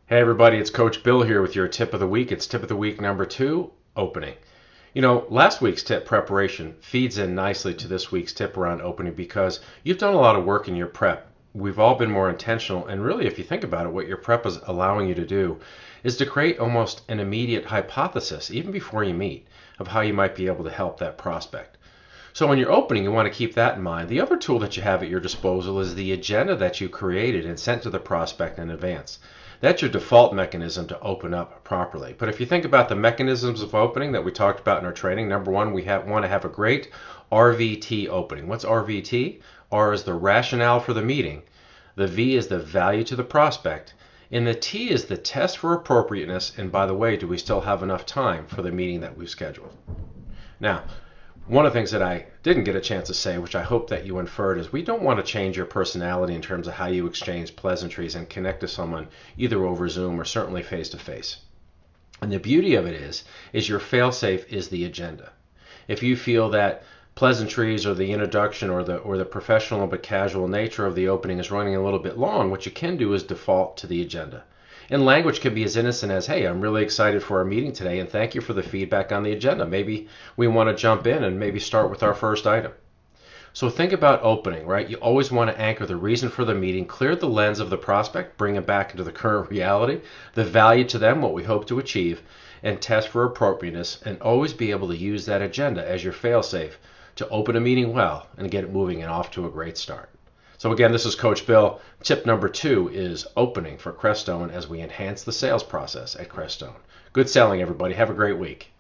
Hey everybody, it's Coach Bill here with your tip of the week. It's tip of the week number 2, opening. Last week's tip, preparation, feeds in nicely to this week's tip around opening because you've done a lot of work in your prep. We've all been more intentional, and really, if you think about it, what your prep is allowing you to do is to create almost an immediate hypothesis, even before you meet, of how you might be able to help that prospect. So when you're opening, you want to keep that in mind. The other tool that you have at your disposal is the agenda that you created and sent to the prospect in advance. That's your default mechanism to open up properly. But if you think about the mechanisms of opening that we talked about in our training, number one, want to have a great RVT opening. What's RVT? R is the rationale for the meeting. The V is the value to the prospect. And the T is the test for appropriateness. And by the way, do we still have enough time for the meeting that we've scheduled? Now, one of the things that I didn't get a chance to say, which I hope that you inferred, is we don't want to change your personality in terms of how you exchange pleasantries and connect to someone either over Zoom or certainly face to face. And the beauty of it is your fail-safe is the agenda. If you feel that pleasantries or the introduction or the professional but casual nature of the opening is running a little bit long, what you can do is default to the agenda. And language can be as innocent as, hey, I'm really excited for our meeting today and thank you for the feedback on the agenda. Maybe we want to jump in and maybe start with our first item. So think about opening, right? You always want to anchor the reason for the meeting, clear the lens of the prospect, bring it back into the current reality, the value to them, what we hope to achieve, and test for appropriateness, and always be able to use that agenda as your fail-safe to open a meeting well and get it moving and off to a great start. So again, this is Coach Bill. Tip number 2 is opening for Crestone as we enhance the sales process at Crestone. Good selling, everybody. Have a great week.